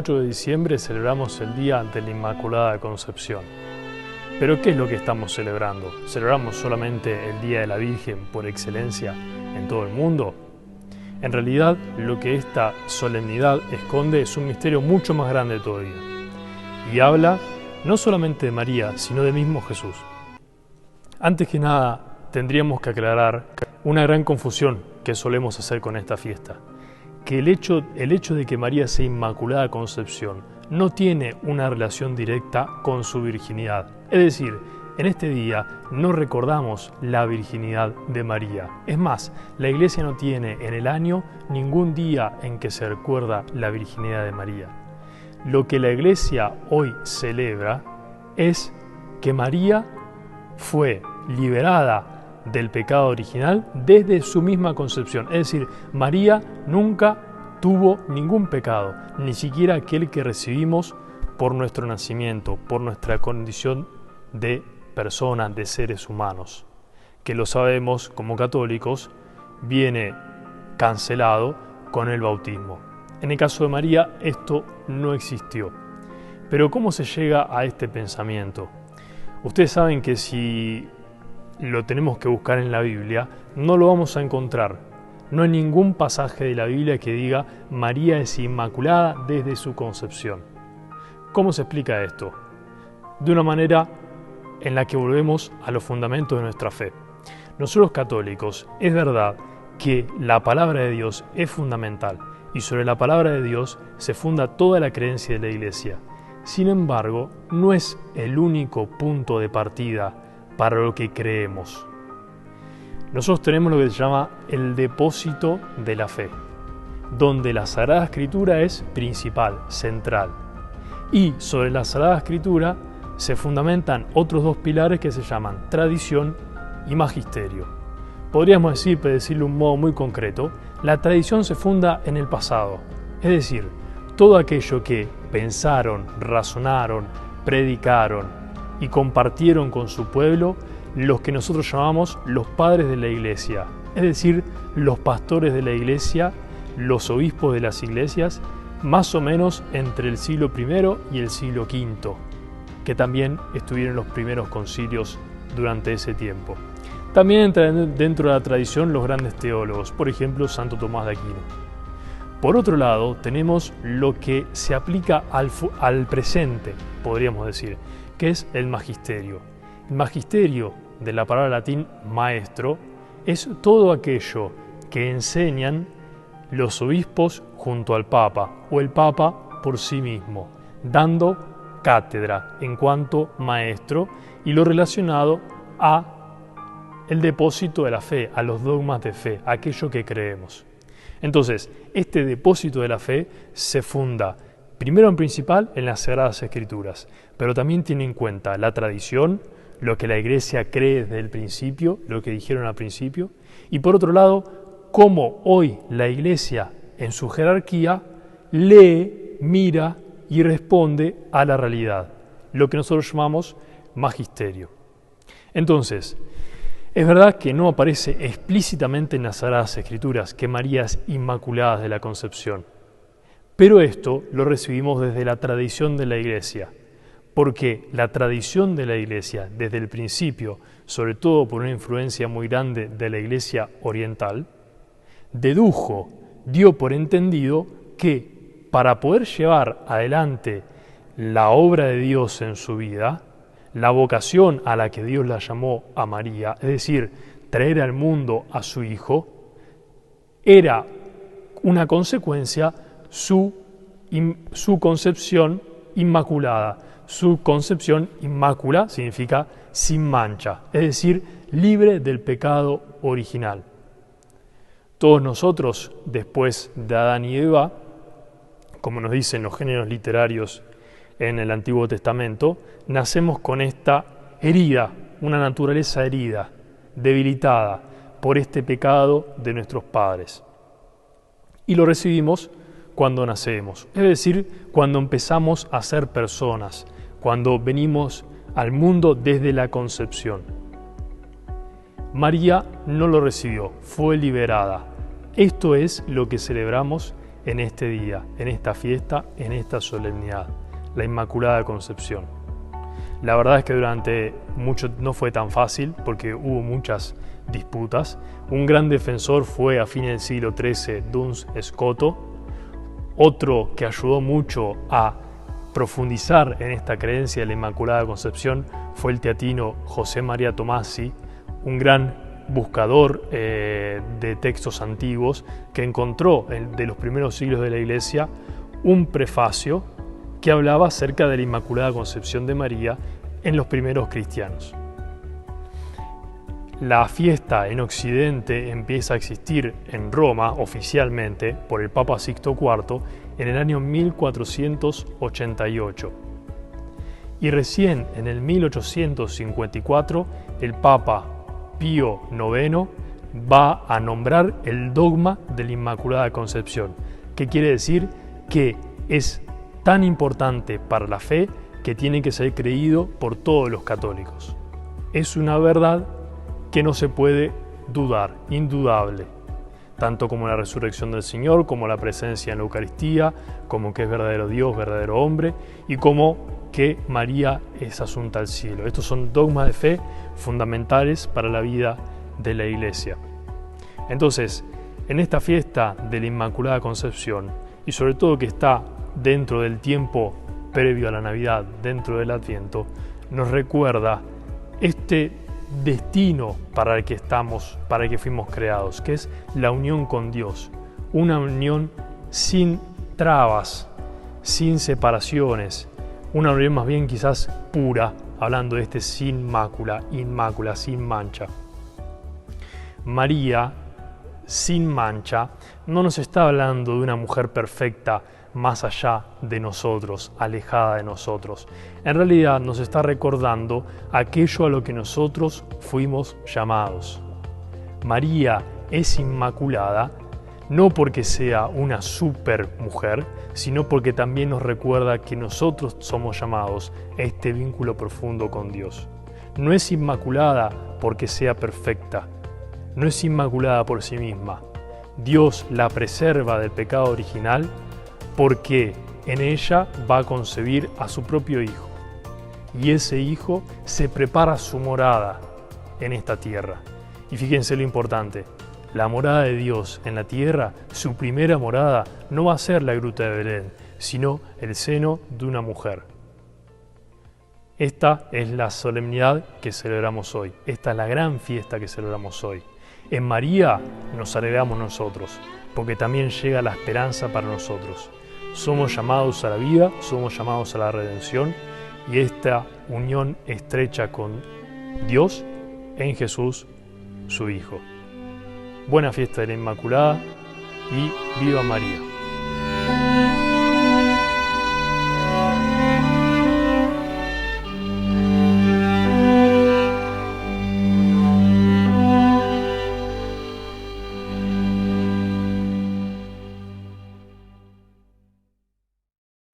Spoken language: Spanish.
8 de diciembre celebramos el Día de la Inmaculada Concepción. ¿Pero qué es lo que estamos celebrando? ¿Celebramos solamente el Día de la Virgen por excelencia en todo el mundo? En realidad, lo que esta solemnidad esconde es un misterio mucho más grande todavía. Y habla no solamente de María, sino de mismo Jesús. Antes que nada, tendríamos que aclarar una gran confusión que solemos hacer con esta fiesta. Que el hecho de que María sea Inmaculada Concepción no tiene una relación directa con su virginidad. Es decir, en este día no recordamos la virginidad de María. Es más, la Iglesia no tiene en el año ningún día en que se recuerda la virginidad de María. Lo que la Iglesia hoy celebra es que María fue liberada del pecado original desde su misma concepción. Es decir, María nunca tuvo ningún pecado, ni siquiera aquel que recibimos por nuestro nacimiento, por nuestra condición de personas, de seres humanos, que lo sabemos como católicos, viene cancelado con el bautismo. En el caso de María, esto no existió. Pero ¿cómo se llega a este pensamiento? Ustedes saben que si lo tenemos que buscar en la Biblia, no lo vamos a encontrar. No hay ningún pasaje de la Biblia que diga María es inmaculada desde su concepción. ¿Cómo se explica esto? De una manera en la que volvemos a los fundamentos de nuestra fe. Nosotros católicos, es verdad que la palabra de Dios es fundamental y sobre la palabra de Dios se funda toda la creencia de la Iglesia. Sin embargo, no es el único punto de partida para lo que creemos. Nosotros tenemos lo que se llama el depósito de la fe, donde la Sagrada Escritura es principal, central. Y sobre la Sagrada Escritura se fundamentan otros dos pilares que se llaman tradición y magisterio. Podríamos decir, para decirlo de un modo muy concreto, la tradición se funda en el pasado, es decir, todo aquello que pensaron, razonaron, predicaron y compartieron con su pueblo los que nosotros llamamos los padres de la Iglesia, es decir, los pastores de la Iglesia, los obispos de las iglesias, más o menos entre el siglo I y el siglo V, que también estuvieron en los primeros concilios durante ese tiempo. También entran dentro de la tradición los grandes teólogos, por ejemplo, Santo Tomás de Aquino. Por otro lado, tenemos lo que se aplica al presente, podríamos decir, que es el magisterio. El magisterio, de la palabra latín maestro, es todo aquello que enseñan los obispos junto al Papa o el Papa por sí mismo, dando cátedra en cuanto maestro y lo relacionado a el depósito de la fe, a los dogmas de fe, aquello que creemos. Entonces, este depósito de la fe se funda primero en principal en las Sagradas Escrituras, pero también tiene en cuenta la tradición, lo que la Iglesia cree desde el principio, lo que dijeron al principio, y por otro lado, cómo hoy la Iglesia en su jerarquía lee, mira y responde a la realidad, lo que nosotros llamamos magisterio. Entonces, es verdad que no aparece explícitamente en las Sagradas Escrituras que María es Inmaculada de la Concepción, pero esto lo recibimos desde la tradición de la Iglesia, porque la tradición de la Iglesia desde el principio, sobre todo por una influencia muy grande de la Iglesia oriental, dio por entendido que para poder llevar adelante la obra de Dios en su vida, la vocación a la que Dios la llamó a María, es decir, traer al mundo a su Hijo, era una consecuencia su concepción inmaculada. Su concepción inmácula significa sin mancha, es decir, libre del pecado original. Todos nosotros, después de Adán y Eva, como nos dicen los géneros literarios en el Antiguo Testamento, nacemos con esta herida, una naturaleza herida, debilitada por este pecado de nuestros padres. Y lo recibimos cuando nacemos, es decir, cuando empezamos a ser personas, cuando venimos al mundo desde la concepción. María no lo recibió, fue liberada. Esto es lo que celebramos en este día, en esta fiesta, en esta solemnidad, la Inmaculada Concepción. La verdad es que durante mucho no fue tan fácil porque hubo muchas disputas. Un gran defensor fue a fines del siglo XIII Duns Scoto. Otro que ayudó mucho a profundizar en esta creencia de la Inmaculada Concepción fue el teatino José María Tomasi, un gran buscador de textos antiguos que encontró de los primeros siglos de la Iglesia un prefacio que hablaba acerca de la Inmaculada Concepción de María en los primeros cristianos. La fiesta en Occidente empieza a existir en Roma oficialmente por el Papa Sixto IV en el año 1488. Y recién en el 1854 el Papa Pío IX va a nombrar el dogma de la Inmaculada Concepción, que quiere decir que es tan importante para la fe que tiene que ser creído por todos los católicos. Es una verdad que no se puede dudar, indudable, tanto como la resurrección del Señor, como la presencia en la Eucaristía, como que es verdadero Dios, verdadero hombre, y como que María es asunta al cielo. Estos son dogmas de fe fundamentales para la vida de la Iglesia. Entonces, en esta fiesta de la Inmaculada Concepción, y sobre todo que está dentro del tiempo previo a la Navidad, dentro del Adviento, nos recuerda este destino para el que estamos, para el que fuimos creados, que es la unión con Dios, una unión sin trabas, sin separaciones, una unión más bien quizás pura, hablando de este sin mácula, inmácula, sin mancha. María, sin mancha, no nos está hablando de una mujer perfecta más allá de nosotros, alejada de nosotros. En realidad nos está recordando aquello a lo que nosotros fuimos llamados. María es inmaculada no porque sea una super mujer, sino porque también nos recuerda que nosotros somos llamados a este vínculo profundo con Dios. No es inmaculada porque sea perfecta, no es inmaculada por sí misma. Dios la preserva del pecado original porque en ella va a concebir a su propio Hijo. Y ese Hijo se prepara su morada en esta tierra. Y fíjense lo importante, la morada de Dios en la tierra, su primera morada, no va a ser la gruta de Belén, sino el seno de una mujer. Esta es la solemnidad que celebramos hoy. Esta es la gran fiesta que celebramos hoy. En María nos alegramos nosotros, porque también llega la esperanza para nosotros. Somos llamados a la vida, somos llamados a la redención y esta unión estrecha con Dios en Jesús, su Hijo. Buena fiesta de la Inmaculada y viva María.